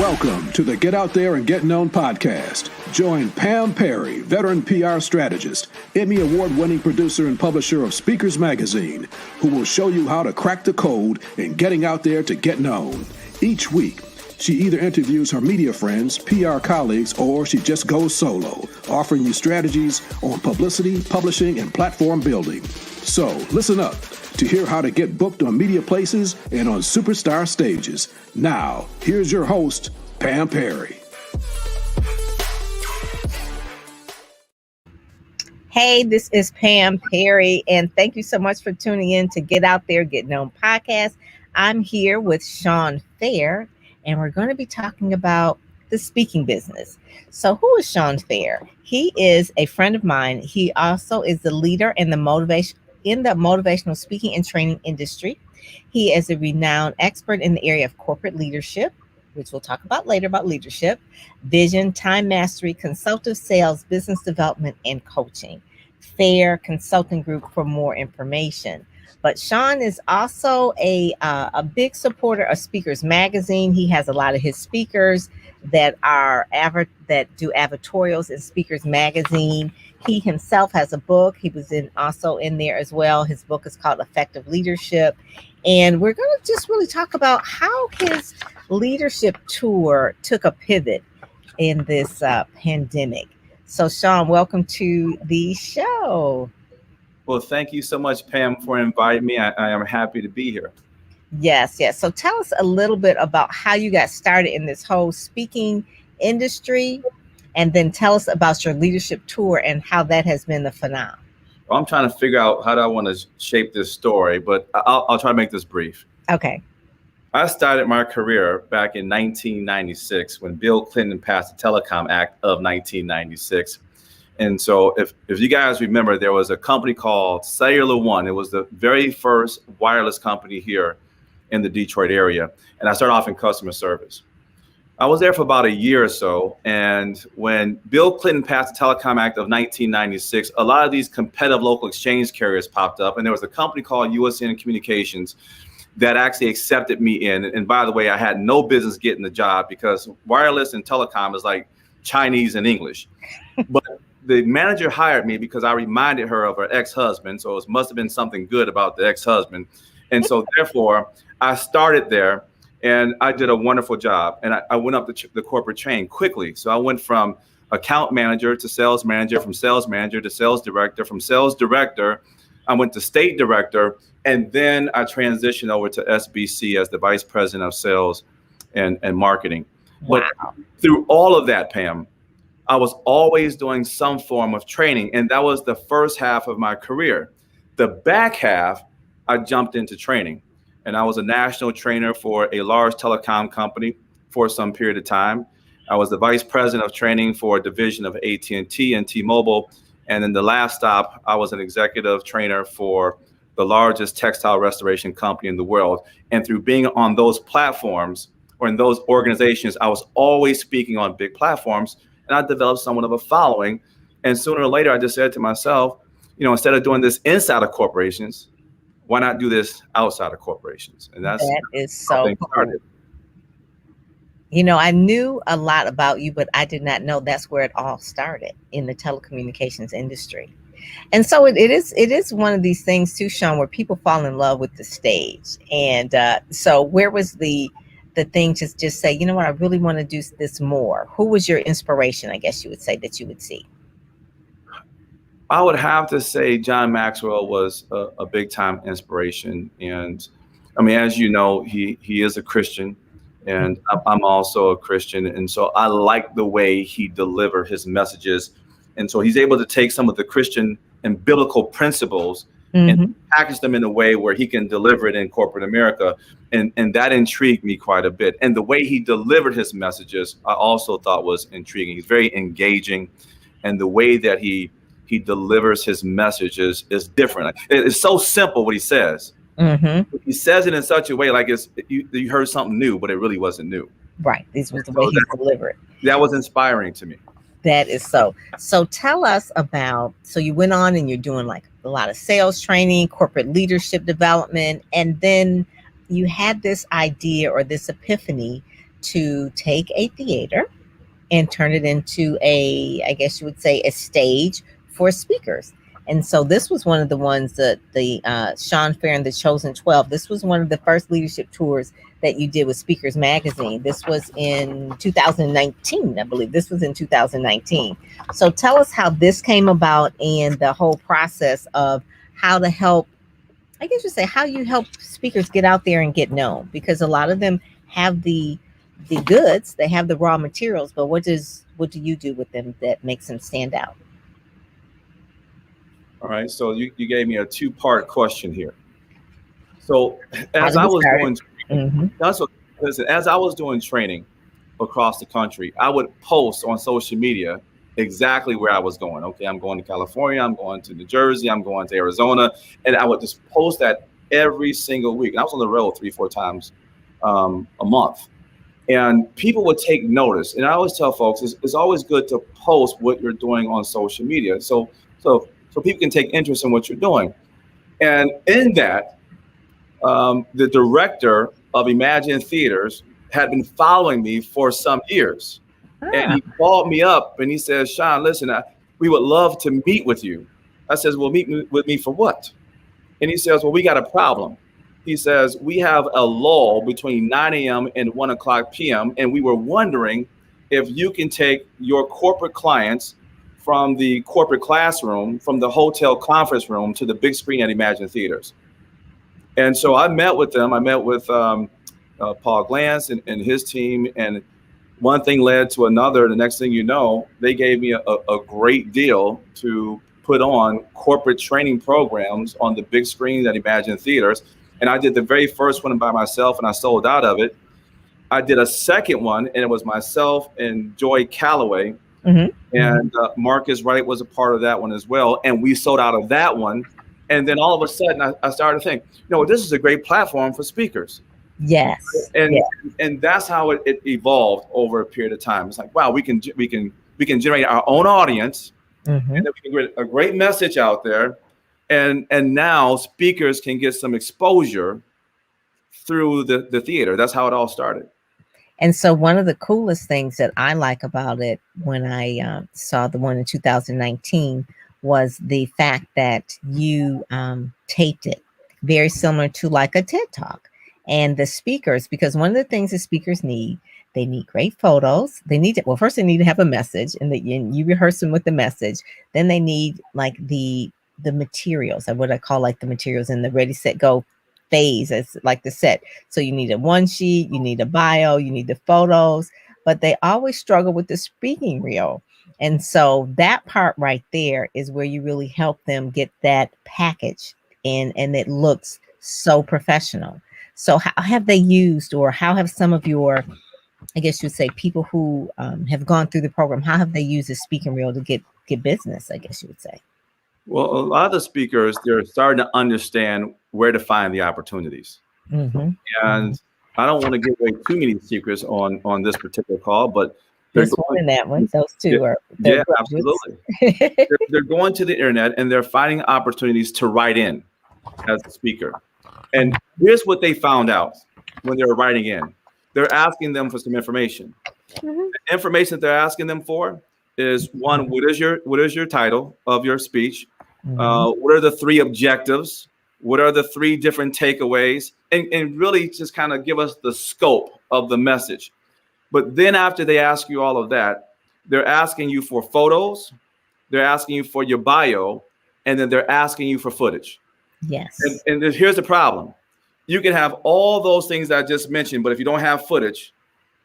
Welcome to the Get Out There and Get Known podcast. Join Pam Perry, veteran PR strategist, Emmy award-winning producer and publisher of Speakers Magazine, who will show you how to crack the code in getting out there to get known. Each week, she either interviews her media friends, PR colleagues, or she just goes solo, offering you strategies on publicity, publishing, and platform building. So listen up to hear how to get booked on media places and on superstar stages. Now, here's your host, Pam Perry. Hey, this is Pam Perry, and thank you so much for tuning in to Get Out There, Get Known podcast. I'm here with Shawn Fair, and we're going to be talking about the speaking business. So who is Shawn Fair? He is a friend of mine. He also is the leader in the motivational speaking and training industry. He is a renowned expert in the area of corporate leadership, which we'll talk about later about leadership, vision, time mastery, consultative sales, business development, and coaching. Fair Consulting Group for more information. But Shawn is also a big supporter of Speakers Magazine. He has a lot of his speakers that do advertorials in Speakers Magazine. He himself has a book. He was also in there as well. His book is called Effective Leadership. And we're going to just really talk about how his leadership tour took a pivot in this pandemic. So Shawn, welcome to the show. Well, thank you so much, Pam, for inviting me. I am happy to be here. Yes. So tell us a little bit about how you got started in this whole speaking industry, and then tell us about your leadership tour and how that has been the phenomenon. Well, I'm trying to figure out how do I want to shape this story, but I'll try to make this brief. Okay. I started my career back in 1996 when Bill Clinton passed the Telecom Act of 1996. And so if you guys remember, there was a company called Cellular One. It was the very first wireless company here in the Detroit area. And I started off in customer service. I was there for about a year or so. And when Bill Clinton passed the Telecom Act of 1996, a lot of these competitive local exchange carriers popped up. And there was a company called USN Communications that actually accepted me in. And by the way, I had no business getting the job because wireless and telecom is like Chinese and English. But the manager hired me because I reminded her of her ex-husband. So it must have been something good about the ex-husband. And so therefore, I started there and I did a wonderful job. And I went up the corporate chain quickly. So I went from account manager to sales manager, from sales manager to sales director, from sales director, I went to state director. And then I transitioned over to SBC as the vice president of sales and marketing. Wow. But through all of that, Pam, I was always doing some form of training. And that was the first half of my career. The back half, I jumped into training. And I was a national trainer for a large telecom company for some period of time. I was the vice president of training for a division of AT&T and T-Mobile. And then the last stop, I was an executive trainer for the largest textile restoration company in the world. And through being on those platforms or in those organizations, I was always speaking on big platforms. And I developed somewhat of a following. And sooner or later, I just said to myself, instead of doing this inside of corporations, why not do this outside of corporations? And that is so cool. I knew a lot about you, but I did not know that's where it all started, in the telecommunications industry. And so it is one of these things too, Shawn, where people fall in love with the stage. And so where was the thing to just say, you know what, I really want to do this more? Who was your inspiration, I guess you would say, that you would see? I would have to say John Maxwell was a big time inspiration. And I mean, as you know, he is a Christian and I'm also a Christian. And so I like the way he delivered his messages. And so he's able to take some of the Christian and biblical principles and package them in a way where he can deliver it in corporate America. And that intrigued me quite a bit. And the way he delivered his messages, I also thought was intriguing. He's very engaging. And the way that he delivers his messages is different. It's so simple what he says. He says it in such a way like you heard something new, but it really wasn't new. Right. This was the way he delivered. That was inspiring to me. That is so. So tell us about, so you went on and you're doing like a lot of sales training, corporate leadership development, and then you had this idea or this epiphany to take a theater and turn it into I guess you would say, a stage for speakers. And so this was one of the ones that the Shawn Fair and the Chosen 12, this was one of the first leadership tours that you did with Speakers Magazine. This was in 2019, I believe. This was in 2019. So tell us how this came about and the whole process of how to help, I guess you say, how you help speakers get out there and get known, because a lot of them have the goods, they have the raw materials, but what do you do with them that makes them stand out? All right, so you gave me a two-part question here. So as I was doing, listen, as I was doing training across the country, I would post on social media exactly where I was going. Okay, I'm going to California, I'm going to New Jersey, I'm going to Arizona, and I would just post that every single week. And I was on the road 3-4 times a month, and people would take notice. And I always tell folks, it's always good to post what you're doing on social media, so people can take interest in what you're doing. And in that, the director of Imagine Theaters had been following me for some years. And he called me up and he says, Shawn, listen, we would love to meet with you. I says, well, meet with me for what? And he says, well, we got a problem. He says, we have a lull between 9 a.m. and 1 o'clock p.m. And we were wondering if you can take your corporate clients from the corporate classroom, from the hotel conference room to the big screen at Imagine Theaters. And so I met with them. I met with Paul Glantz and his team, and one thing led to another. The next thing you know, they gave me a great deal to put on corporate training programs on the big screen at Imagine Theaters. And I did the very first one by myself, and I sold out of it. I did a second one, and it was myself and Joy Calloway. And Marcus Wright was a part of that one as well. And we sold out of that one. And then all of a sudden, I started to think, this is a great platform for speakers. Yes. And that's how it evolved over a period of time. It's like, wow, we can generate our own audience, and then we can get a great message out there. And now speakers can get some exposure through the theater. That's how it all started. And so one of the coolest things that I like about it when I saw the one in 2019 was the fact that you taped it, very similar to like a TED Talk. And the speakers, because one of the things that speakers need, they need great photos. They need to, well, first they need to have a message, and you rehearse them with the message. Then they need like the materials, and what I call like the materials in the ready, set, go phase, as like the set. So you need a one sheet, you need a bio, you need the photos, but they always struggle with the speaking reel. And so that part right there is where you really help them get that package in, and it looks so professional. So how have they used, or how have some of your, I guess you'd say, people who have gone through the program, how have they used the speaking reel to get business, I guess you would say? Well, a lot of the speakers, they're starting to understand where to find the opportunities. And I don't want to give away too many secrets on this particular call, but this one and that one, those two are absolutely. They're going to the internet and they're finding opportunities to write in as a speaker. And here's what they found out when they were writing in. They're asking them for some information. The information that they're asking them for is, one, what is your title of your speech? What are the 3 objectives? What are the 3 different takeaways? And really just kind of give us the scope of the message. But then after they ask you all of that, they're asking you for photos, they're asking you for your bio, and then they're asking you for footage. Yes. And here's the problem. You can have all those things that I just mentioned, but if you don't have footage,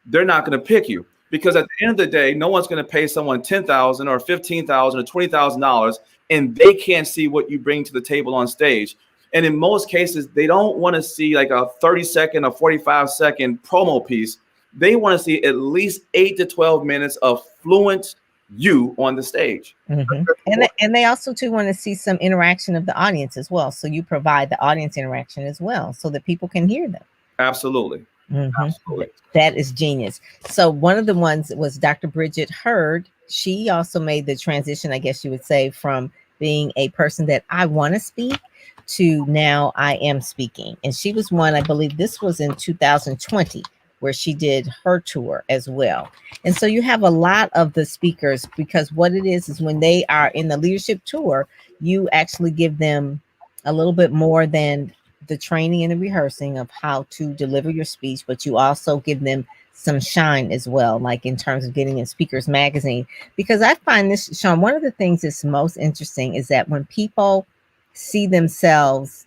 they're not going to pick you, because at the end of the day, no one's going to pay someone $10,000 or $15,000 or $20,000, and they can't see what you bring to the table on stage. And in most cases, they don't want to see like a 30-second or 45-second promo piece. They want to see at least 8 to 12 minutes of fluent you on the stage. And they also too want to see some interaction of the audience as well. So you provide the audience interaction as well, so that people can hear them. Absolutely. Absolutely. That is genius. So one of the ones was Dr. Bridget Hurd. She also made the transition, I guess you would say, from being a person that I want to speak to now I am speaking. And she was one, I believe this was in 2020, where she did her tour as well. And so you have a lot of the speakers, because what it is when they are in the leadership tour, you actually give them a little bit more than the training and the rehearsing of how to deliver your speech, but you also give them some shine as well, like in terms of getting in Speakers Magazine. Because I find this, Shawn, one of the things that's most interesting is that when people see themselves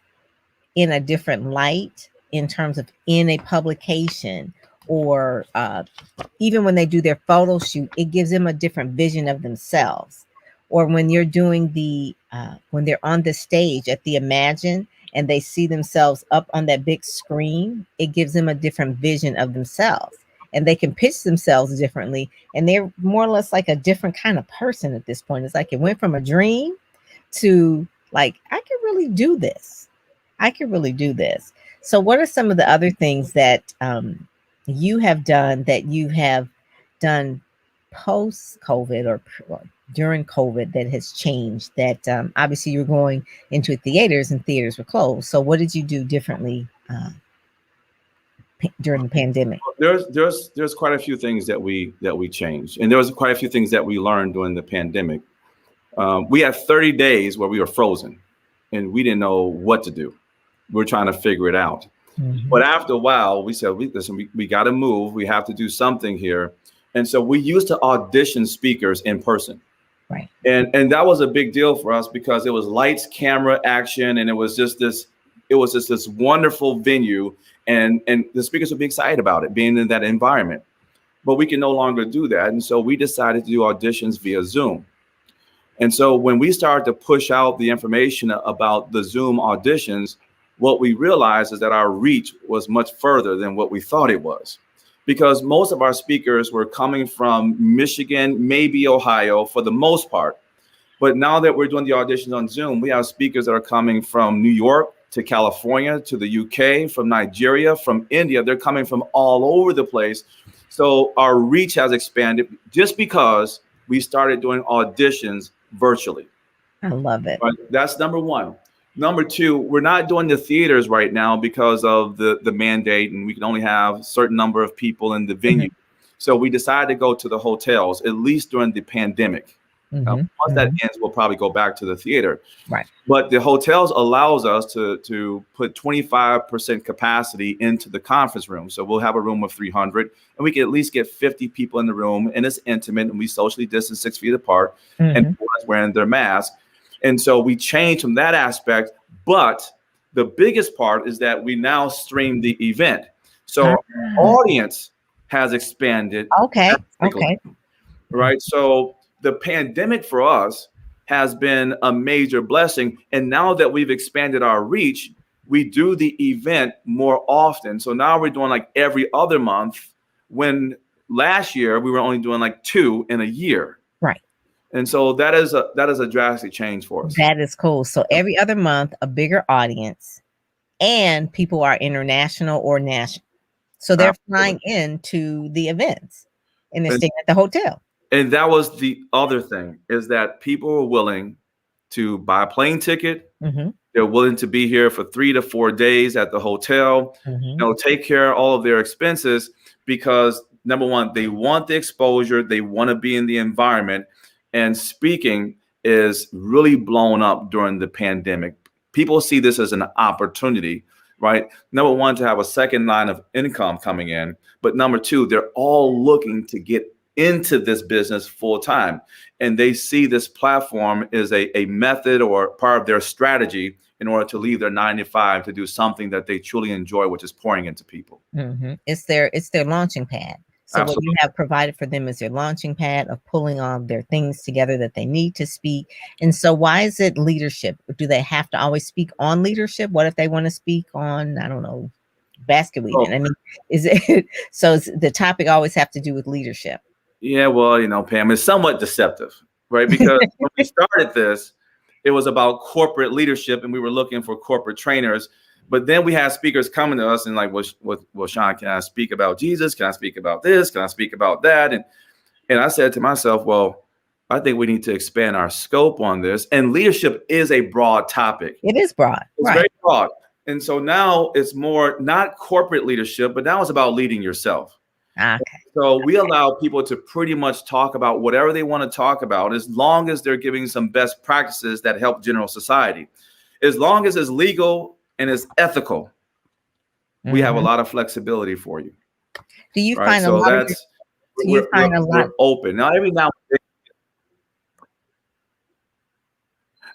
in a different light, in terms of in a publication, or even when they do their photo shoot, it gives them a different vision of themselves. Or when you're doing the when they're on the stage at the Imagine and they see themselves up on that big screen, it gives them a different vision of themselves, and they can pitch themselves differently, and they're more or less like a different kind of person at this point. It's like it went from a dream to like, I could really do this. I could really do this. So what are some of the other things that you have done post COVID or during COVID that has changed? That obviously you're going into theaters and theaters were closed. So what did you do differently during the pandemic? There's quite a few things that we changed, and there was quite a few things that we learned during the pandemic. We had 30 days where we were frozen, and we didn't know what to do. We were trying to figure it out. Mm-hmm. But after a while, we said, listen, we got to move. We have to do something here. And so we used to audition speakers in person. Right. And that was a big deal for us because it was lights, camera, action, and it was just this wonderful venue, and the speakers would be excited about it, being in that environment. But we can no longer do that. And so we decided to do auditions via Zoom. And so when we started to push out the information about the Zoom auditions, what we realized is that our reach was much further than what we thought it was, because most of our speakers were coming from Michigan, maybe Ohio for the most part. But now that we're doing the auditions on Zoom, we have speakers that are coming from New York to California to the UK, from Nigeria, from India. They're coming from all over the place. So our reach has expanded just because we started doing auditions virtually. I love it. Right? That's number one. Number two, we're not doing the theaters right now because of the mandate, and we can only have a certain number of people in the venue. Mm-hmm. So we decided to go to the hotels, at least during the pandemic. Mm-hmm. Once that ends, we'll probably go back to the theater. Right. But the hotels allows us to put 25% capacity into the conference room. So we'll have a room of 300, and we can at least get 50 people in the room, and it's intimate, and we socially distance 6 feet apart, mm-hmm. and everyone's wearing their mask. And so we changed from that aspect, but the biggest part is that we now stream the event. So our audience has expanded. Okay. Right. So the pandemic for us has been a major blessing. And now that we've expanded our reach, we do the event more often. So now we're doing like every other month, when last year we were only doing like 2 in a year. Right. And so that is a drastic change for us. That is cool. So every other month, a bigger audience, and people are international or national. So they're flying into the events and they're staying at the hotel. And that was the other thing, is that people were willing to buy a plane ticket. Mm-hmm. They're willing to be here for 3 to 4 days at the hotel, mm-hmm. Take care of all of their expenses, because number one, they want the exposure. They want to be in the environment. And speaking is really blown up during the pandemic. People see this as an opportunity, right? Number one, to have a second line of income coming in. But number two, they're all looking to get into this business full time. And they see this platform as a method or part of their strategy in order to leave their 9 to 5 to do something that they truly enjoy, which is pouring into people. Mm-hmm. It's their launching pad. So Absolutely. What you have provided for them is their launching pad of pulling all their things together that they need to speak. And so why is it leadership? Do they have to always speak on leadership? What if they want to speak on, I don't know, basket weaving? I mean, is it so the topic always have to do with leadership? Yeah, well, Pam, it's somewhat deceptive, right? Because when we started this, it was about corporate leadership, and we were looking for corporate trainers. But then we had speakers coming to us and like, well, Shawn, can I speak about Jesus? Can I speak about this? Can I speak about that? And I said to myself, well, I think we need to expand our scope on this. And leadership is a broad topic. It is broad. It's very broad. And so now it's more not corporate leadership, but now it's about leading yourself. Okay. So we allow people to pretty much talk about whatever they want to talk about, as long as they're giving some best practices that help general society. As long as it's legal and it's ethical, we have a lot of flexibility for you. Do you right? find So a lot? that's Do you find a lot? we're open now. Every now and then,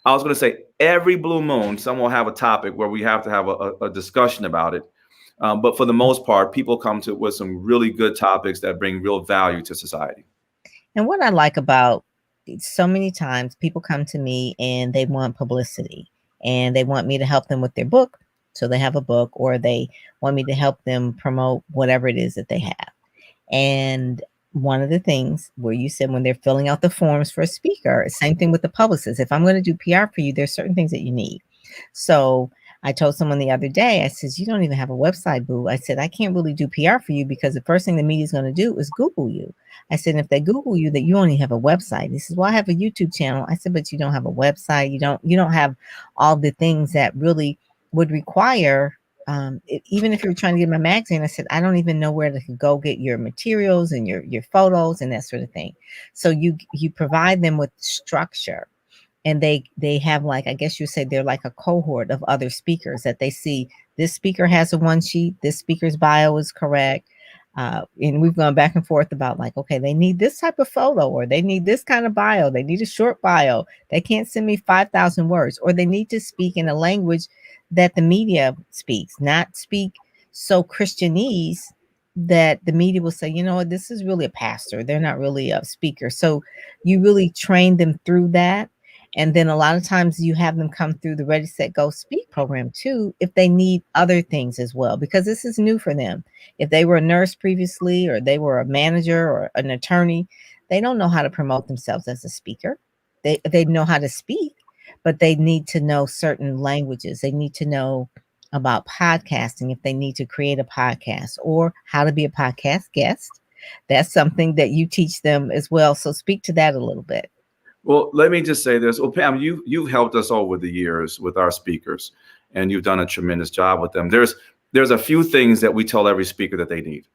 I was going to say every blue moon, someone will have a topic where we have to have a discussion about it. But for the most part, people come to with some really good topics that bring real value to society. And what I like about so many times people come to me and they want publicity and they want me to help them with their book. So they have a book, or they want me to help them promote whatever it is that they have. And one of the things where you said when they're filling out the forms for a speaker, same thing with the publicist. If I'm going to do PR for you, there's certain things that you need. So I told someone the other day, I said, you don't even have a website, boo. I said, I can't really do PR for you because the first thing the media is going to do is Google you. I said, if they Google you, that you only have a website. He says, well, I have a YouTube channel. I said, but you don't have a website. You don't have all the things that really would require, even if you're trying to get my magazine. I said, I don't even know where to go get your materials and your photos and that sort of thing. So you provide them with structure. And they have, like, I guess you say they're like a cohort of other speakers that they see. This speaker has a one sheet. This speaker's bio is correct. And we've gone back and forth about, like, okay, they need this type of photo, or they need this kind of bio. They need a short bio. They can't send me 5,000 words, or they need to speak in a language that the media speaks, not speak so Christianese that the media will say, you know what, this is really a pastor. They're not really a speaker. So you really train them through that. And then a lot of times you have them come through the Ready, Set, Go Speak program too, if they need other things as well, because this is new for them. If they were a nurse previously, or they were a manager or an attorney, they don't know how to promote themselves as a speaker. They know how to speak, but they need to know certain languages. They need to know about podcasting if they need to create a podcast, or how to be a podcast guest. That's something that you teach them as well. So speak to that a little bit. Well, let me just say this. Well, Pam, you've helped us over the years with our speakers, and you've done a tremendous job with them. There's a few things that we tell every speaker that they need.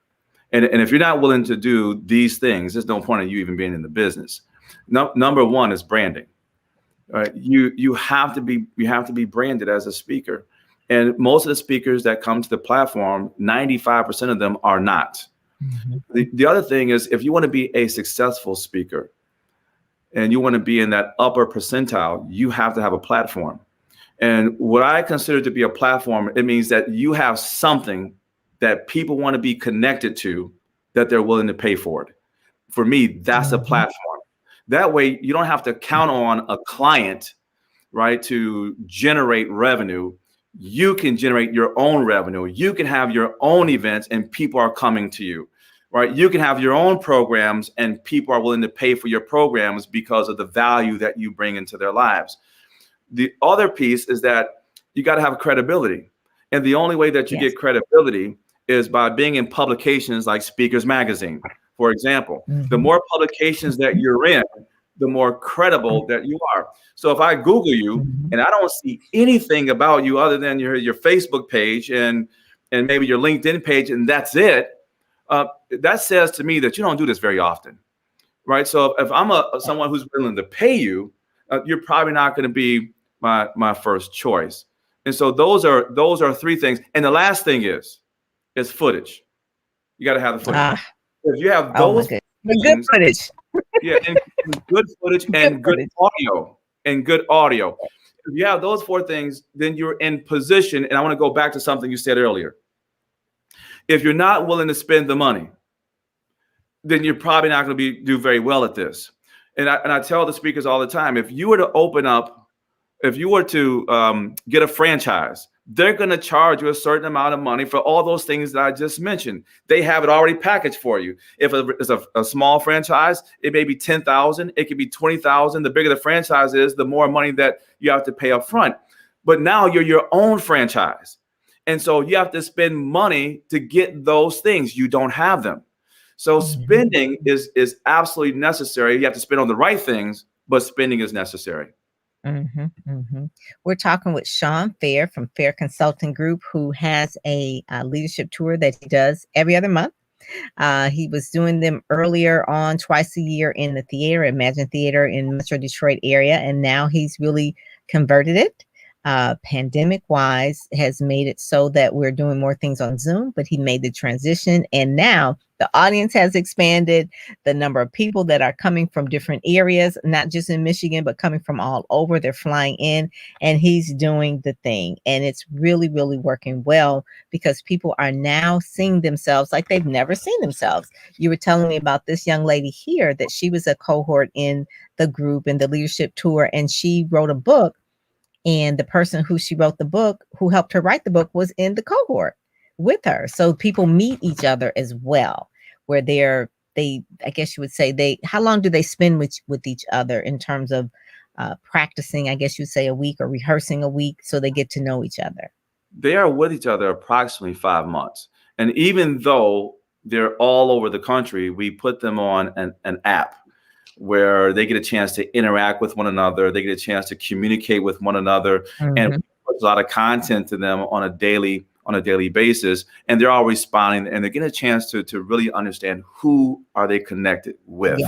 And if you're not willing to do these things, there's no point in you even being in the business. Number one is branding. Right? You have to be branded as a speaker. And most of the speakers that come to the platform, 95% of them are not. Mm-hmm. The other thing is, if you want to be a successful speaker, and you want to be in that upper percentile, you have to have a platform. And what I consider to be a platform, it means that you have something that people want to be connected to, that they're willing to pay for it. For me, that's a platform. That way, you don't have to count on a client, right, to generate revenue. You can generate your own revenue. You can have your own events, and people are coming to you. Right, you can have your own programs, and people are willing to pay for your programs because of the value that you bring into their lives. The other piece is that you got to have credibility, and the only way that you get credibility is by being in publications like Speakers Magazine, for example. The more publications that you're in, the more credible that you are. So if I Google you and I don't see anything about you other than your Facebook page and maybe your LinkedIn page, and that's it. That says to me that you don't do this very often, right? So if I'm someone who's willing to pay you, you're probably not going to be my first choice. And so those are three things. And the last thing is footage. You got to have the footage. If you have those good footage, and good footage and good audio and good audio. If you have those four things, then you're in position. And I want to go back to something you said earlier. If you're not willing to spend the money, then you're probably not going to do very well at this. And I tell the speakers all the time, if you were to get a franchise, they're going to charge you a certain amount of money for all those things that I just mentioned. They have it already packaged for you. If it's a small franchise, it may be $10,000. It could be $20,000. The bigger the franchise is, the more money that you have to pay up front. But now you're your own franchise. And so you have to spend money to get those things. You don't have them. So spending is absolutely necessary. You have to spend on the right things, but spending is necessary. We're talking with Shawn Fair from Fair Consulting Group, who has a leadership tour that he does every other month. He was doing them earlier on twice a year in the theater, Imagine Theater in Metro Detroit area, and now he's really converted it. Pandemic wise has made it so that we're doing more things on Zoom, but he made the transition, and now the audience has expanded. The number of people that are coming from different areas, not just in Michigan, but coming from all over, they're flying in, and he's doing the thing, and it's really, really working well because people are now seeing themselves like they've never seen themselves. You were telling me about this young lady here that she was a cohort in the group in the leadership tour, and she wrote a book, and the person who she wrote the book, who helped her write the book, was in the cohort with her. So people meet each other as well, where I guess you would say how long do they spend with each other in terms of practicing, I guess you'd say a week, or rehearsing a week, so they get to know each other? They are with each other approximately 5 months. And even though they're all over the country, we put them on an app where they get a chance to interact with one another. They get a chance to communicate with one another, and we put a lot of content to them on a daily basis. And they're all responding, and they're getting a chance to really understand who are they connected with.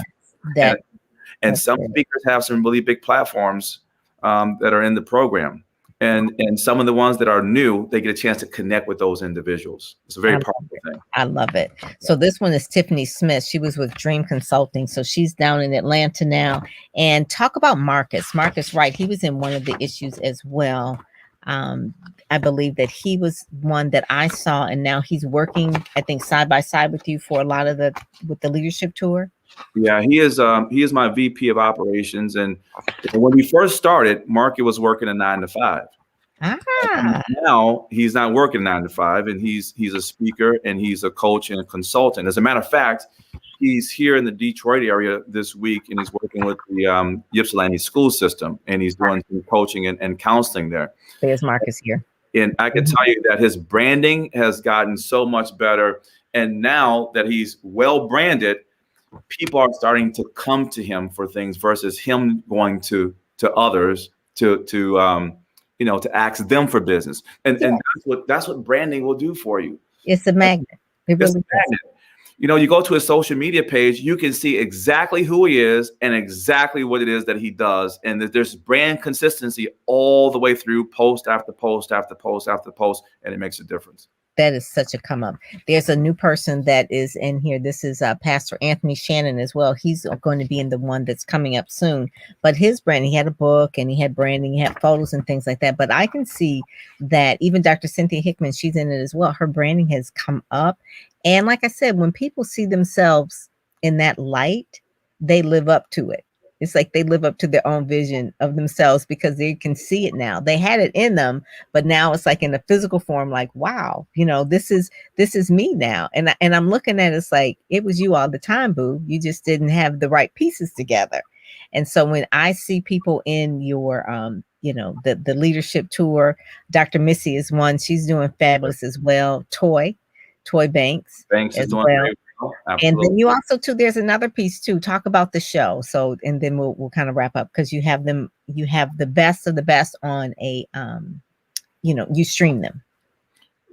Yes, and some speakers have some really big platforms that are in the program. And some of the ones that are new, they get a chance to connect with those individuals. It's a very powerful thing. I love it. So this one is Tiffany Smith. She was with Dream Consulting. So she's down in Atlanta now. And talk about Marcus. Marcus Wright, he was in one of the issues as well. I believe that he was one that I saw, and now he's working, I think, side by side with you for a lot of with the leadership tour. Yeah, he is my VP of operations. And when we first started, Marky was working a 9 to 5. And now he's not working 9 to 5, and he's a speaker, and he's a coach and a consultant. As a matter of fact, he's here in the Detroit area this week, and he's working with the Ypsilanti school system, and he's doing some coaching and counseling there. There's Marcus here. And I can tell you that his branding has gotten so much better. And now that he's well branded, people are starting to come to him for things versus him going to others to ask them for business. And that's what branding will do for you. It's a magnet. It really is. You go to his social media page, you can see exactly who he is and exactly what it is that he does. And there's brand consistency all the way through, post after post after post after post, and it makes a difference. That is such a come up. There's a new person that is in here. This is Pastor Anthony Shannon as well. He's going to be in the one that's coming up soon. But his brand, he had a book and he had branding, he had photos and things like that. But I can see that even Dr. Cynthia Hickman, she's in it as well. Her branding has come up. And like I said, when people see themselves in that light, they live up to it. It's like they live up to their own vision of themselves because they can see it now. They had it in them, but now it's like in a physical form, like, wow, this is me now. And I'm looking at it, it's like, it was you all the time, boo. You just didn't have the right pieces together. And so when I see people in your, the leadership tour, Dr. Missy is one, she's doing fabulous as well. Toy Banks is doing great. Absolutely. And then you also too, there's another piece too. Talk about the show. So, and then we'll kind of wrap up because you have the best of the best on a, you stream them.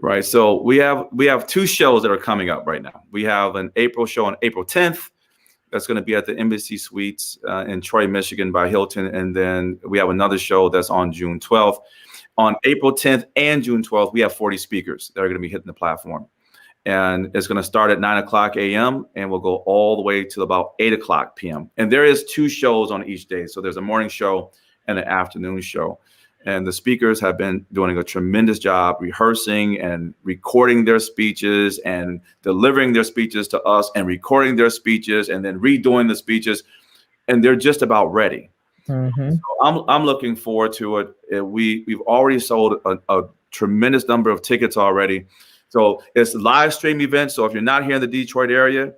Right. So we have 2 shows that are coming up right now. We have an April show on April 10th. That's going to be at the Embassy Suites in Troy, Michigan by Hilton. And then we have another show that's on June 12th. On April 10th and June 12th, we have 40 speakers that are going to be hitting the platform. And it's going to start at 9 o'clock a.m. and we'll go all the way to about 8 o'clock p.m. And there is 2 shows on each day. So there's a morning show and an afternoon show. And the speakers have been doing a tremendous job rehearsing and recording their speeches and delivering their speeches to us and recording their speeches and then redoing the speeches. And they're just about ready. Mm-hmm. So I'm looking forward to it. We've already sold a tremendous number of tickets already. So it's a live stream event. So if you're not here in the Detroit area,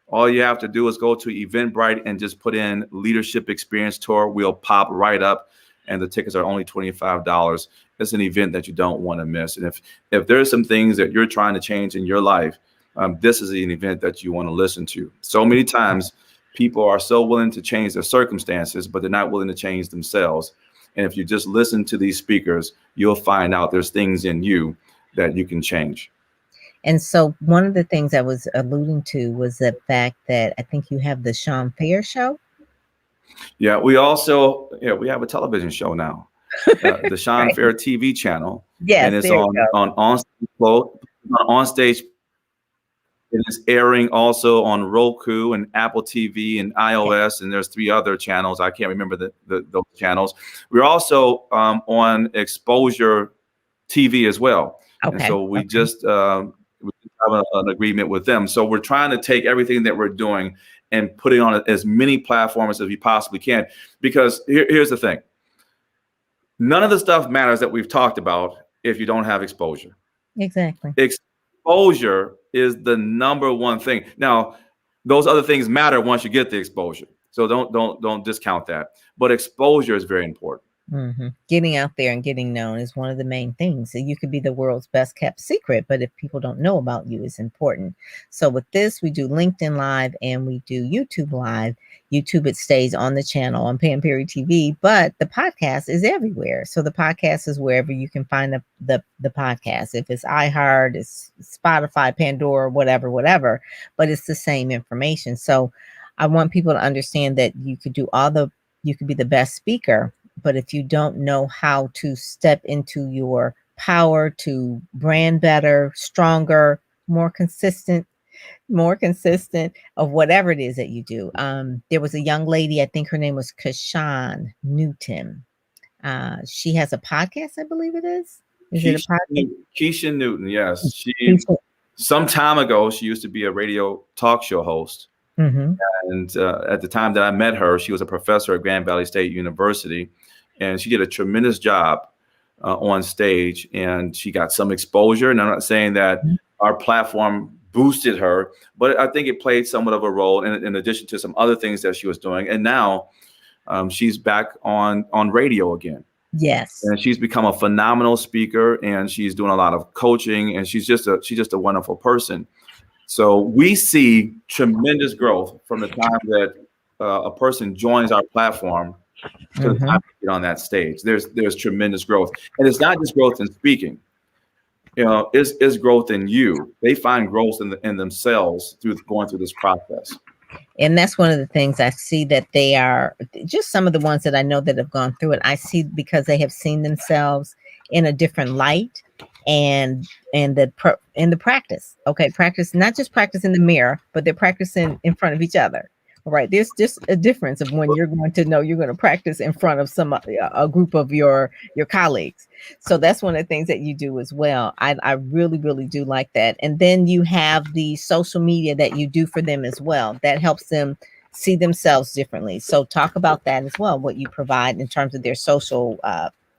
all you have to do is go to Eventbrite and just put in Leadership Experience Tour. We'll pop right up, and the tickets are only $25. It's an event that you don't want to miss. And if there's some things that you're trying to change in your life, this is an event that you want to listen to. So many times people are so willing to change their circumstances, but they're not willing to change themselves. And if you just listen to these speakers, you'll find out there's things in you that you can change. And so one of the things I was alluding to was the fact that I think you have the Shawn Fair show. Yeah, we also we have a television show now, the Shawn Right. Fair TV channel, Yes, and it's there you go. on stage. It is airing also on Roku and Apple TV and iOS, and there's 3 other channels. I can't remember those channels. We're also on Exposure TV as well, and Okay. so we just we have an agreement with them. So we're trying to take everything that we're doing and put it on as many platforms as we possibly can. Because here's the thing: none of the stuff matters that we've talked about if you don't have exposure. Exactly. Exposure is the number one thing. Now, those other things matter once you get the exposure. So don't discount that. But exposure is very important. Getting out there and getting known is one of the main things. So you could be the world's best kept secret, but if people don't know about you, it's important. So with this, we do LinkedIn Live and we do YouTube Live. YouTube, it stays on the channel on Pam Perry TV, but the podcast is everywhere. So the podcast is wherever you can find the podcast. If it's iHeart, it's Spotify, Pandora, whatever, but it's the same information. So I want people to understand that you could be the best speaker, but if you don't know how to step into your power to brand better, stronger, more consistent of whatever it is that you do. There was a young lady, I think her name was Shawn Newton. She has a podcast, I believe it is. Is it a podcast? Keisha Newton, yes. Some time ago, she used to be a radio talk show host. And at the time that I met her, she was a professor at Grand Valley State University, and she did a tremendous job on stage, and she got some exposure. And I'm not saying that our platform boosted her, but I think it played somewhat of a role in addition to some other things that she was doing. And now she's back on radio again. Yes. And she's become a phenomenal speaker, and she's doing a lot of coaching, and she's just a wonderful person. So we see tremendous growth from the time that a person joins our platform to the time they get on that stage. There's tremendous growth, and it's not just growth in speaking. It's growth in you. They find growth in themselves through going through this process. And that's one of the things I see, that they are just some of the ones that I know that have gone through it. I see because they have seen themselves in a different light, and the practice. Okay, practice, not just practice in the mirror, but they're practicing in front of each other. All right, there's just a difference of when you're going to know you're going to practice in front of a group of your colleagues. So that's one of the things that you do as well. I really do like that. And then you have the social media that you do for them as well. That helps them see themselves differently. So talk about that as well, what you provide in terms of their social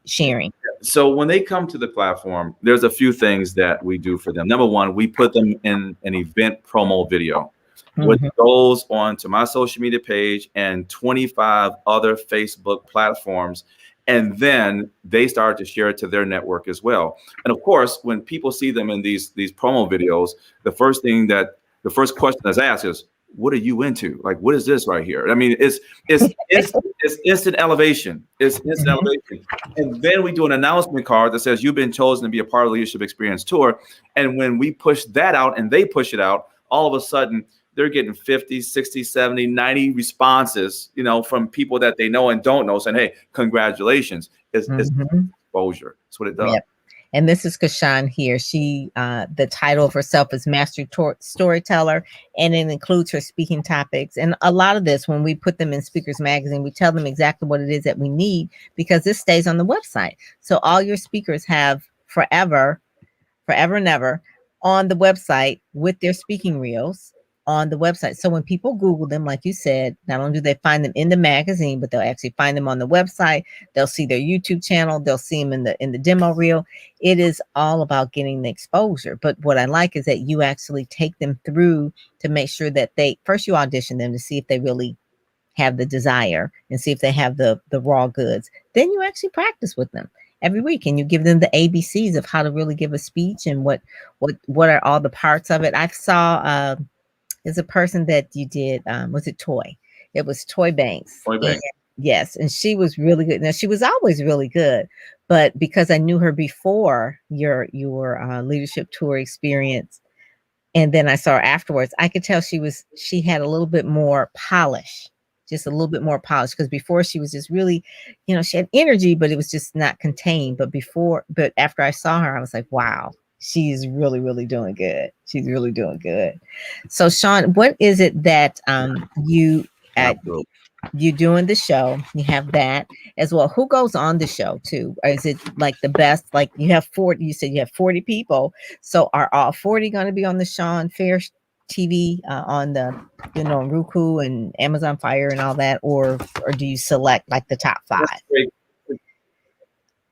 sharing. So when they come to the platform, there's a few things that we do for them. Number one, we put them in an event promo video, which goes onto my social media page and 25 other Facebook platforms. And then they start to share it to their network as well. And of course, when people see them in these promo videos, the first question that's asked is, what are you into? Like, what is this right here? I mean, it's instant elevation. It's instant elevation. And then we do an announcement card that says you've been chosen to be a part of the Leadership Experience Tour. And when we push that out and they push it out, all of a sudden they're getting 50, 60, 70, 90 responses, from people that they know and don't know, saying, hey, congratulations. It's exposure. That's what it does. Yep. And this is Shawn here. She, the title of herself is Master Storyteller, and it includes her speaking topics. And a lot of this, when we put them in Speakers Magazine, we tell them exactly what it is that we need, because this stays on the website. So all your speakers have forever and ever on the website with their speaking reels on the website. So when people Google them, like you said, not only do they find them in the magazine, but they'll actually find them on the website. They'll see their YouTube channel. They'll see them in the demo reel. It is all about getting the exposure. But what I like is that you actually take them through to make sure that first you audition them to see if they really have the desire and see if they have the raw goods. Then you actually practice with them every week, and you give them the ABCs of how to really give a speech and what are all the parts of it. I saw there's a person that you did, was it Toy? It was Toy Banks. Yes, and she was really good. Now she was always really good, but because I knew her before your leadership tour experience, and then I saw her afterwards, I could tell she had a little bit more polish, just a little bit more polish. Because before she was just really, she had energy, but it was just not contained. But after I saw her, I was like, wow, she's really, really doing good. She's really doing good. So Shawn, what is it that you at Absolutely. you doing the show? You have that as well. Who goes on the show too? Or is it like the best? Like you have 40, you said you have 40 people. So are all 40 going to be on the Shawn Fair TV on the, Roku and Amazon Fire and all that? Or do you select like the top 5?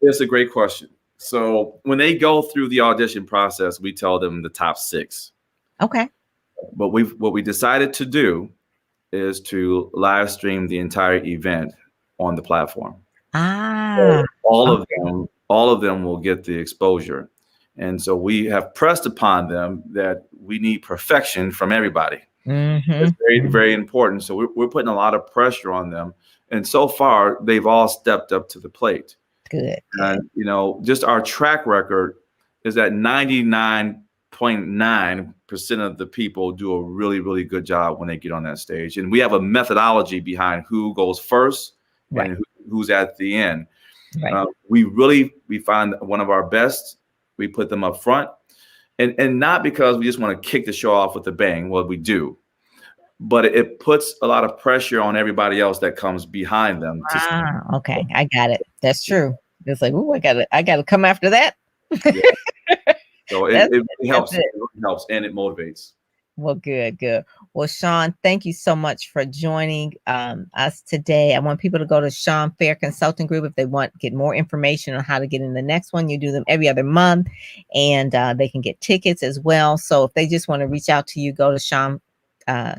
That's a great question. So when they go through the audition process, we tell them the top 6. Okay. But what we decided to do is to live stream the entire event on the platform. So all of them will get the exposure. And so we have pressed upon them that we need perfection from everybody. It's very, very important. So we're putting a lot of pressure on them. And so far, they've all stepped up to the plate. Good. And, just our track record is that 99.9% of the people do a really, really good job when they get on that stage. And we have a methodology behind who goes first and who's at the end. Right. We find one of our best. We put them up front, and not because we just want to kick the show off with a bang. Well, we do, but it puts a lot of pressure on everybody else that comes behind them. Okay, I got it. That's true. It's like, I gotta come after that. Yeah. So it helps. It really helps, and it motivates. Well, good. Well, Shawn, thank you so much for joining us today. I want people to go to Shawn Fair Consulting Group if they want to get more information on how to get in the next one. You do them every other month, and they can get tickets as well. So if they just want to reach out to you, go to Shawn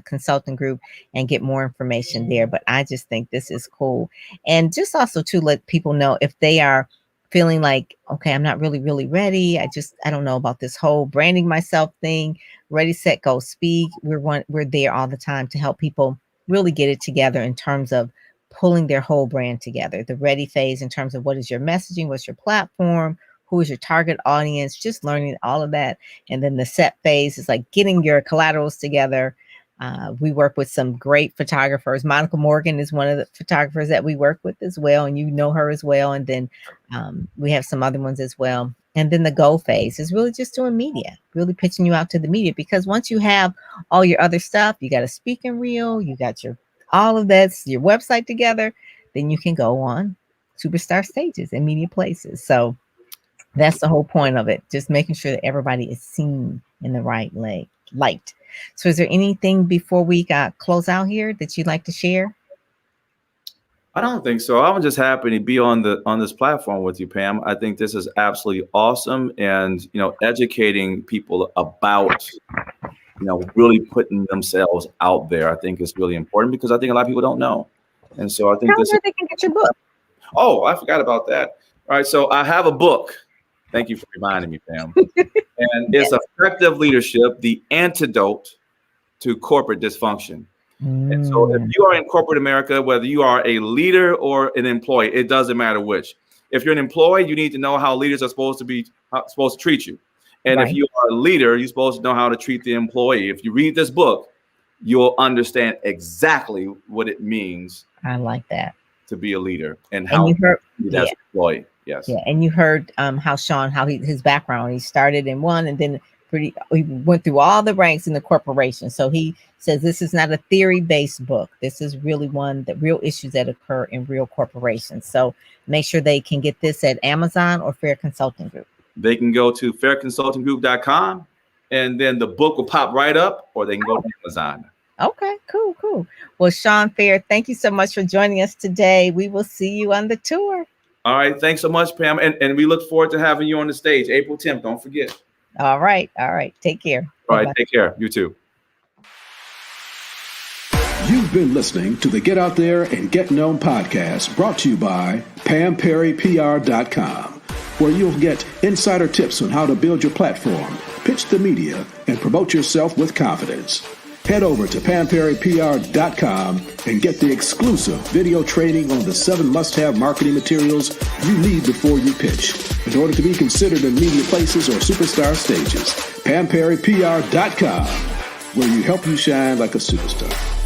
Consulting Group and get more information there. But I just think this is cool. And just also to let people know if they are feeling like, okay, I'm not really, really ready. I don't know about this whole branding myself thing. Ready, set, go, speak. We're there all the time to help people really get it together in terms of pulling their whole brand together. The ready phase in terms of what is your messaging, what's your platform, who is your target audience, just learning all of that. And then the set phase is like getting your collaterals together. We work with some great photographers. Monica Morgan is one of the photographers that we work with as well, and you know her as well. And then we have some other ones as well. And then the go phase is really just doing media, really pitching you out to the media, because once you have all your other stuff, you got a speaking reel, you got all of that's your website together, then you can go on superstar stages and media places. So that's the whole point of it, just making sure that everybody is seen in the right light. So is there anything before we close out here that you'd like to share? I don't think so. I'm just happy to be on this platform with you, Pam. I think this is absolutely awesome. And, educating people about, really putting themselves out there, I think is really important, because I think a lot of people don't know. And so I think where they can get your book. Oh, I forgot about that. All right. So I have a book. Thank you for reminding me, Pam. And it's Effective Leadership, the Antidote to Corporate Dysfunction. And so if you are in corporate America, whether you are a leader or an employee, it doesn't matter which. If you're an employee, you need to know how leaders are supposed to treat you. And if you are a leader, you're supposed to know how to treat the employee. If you read this book, you'll understand exactly what it means. I like that. To be a leader and how that's an employee. Yes. Yeah. And you heard how Shawn, his background, he started in one and then he went through all the ranks in the corporation. So he says this is not a theory-based book. This is really one that real issues that occur in real corporations. So make sure they can get this at Amazon or Fair Consulting Group. They can go to fairconsultinggroup.com and then the book will pop right up, or they can go to Amazon. Okay, cool. Well, Shawn Fair, thank you so much for joining us today. We will see you on the tour. All right. Thanks so much, Pam. And we look forward to having you on the stage, April 10th. Don't forget. All right. Take care. All right. Take care. You too. You've been listening to the Get Out There and Get Known podcast, brought to you by PamPerryPR.com, where you'll get insider tips on how to build your platform, pitch the media, and promote yourself with confidence. Head over to PamPerryPR.com and get the exclusive video training on the 7 must-have marketing materials you need before you pitch in order to be considered in media places or superstar stages. PamPerryPR.com, where you help you shine like a superstar.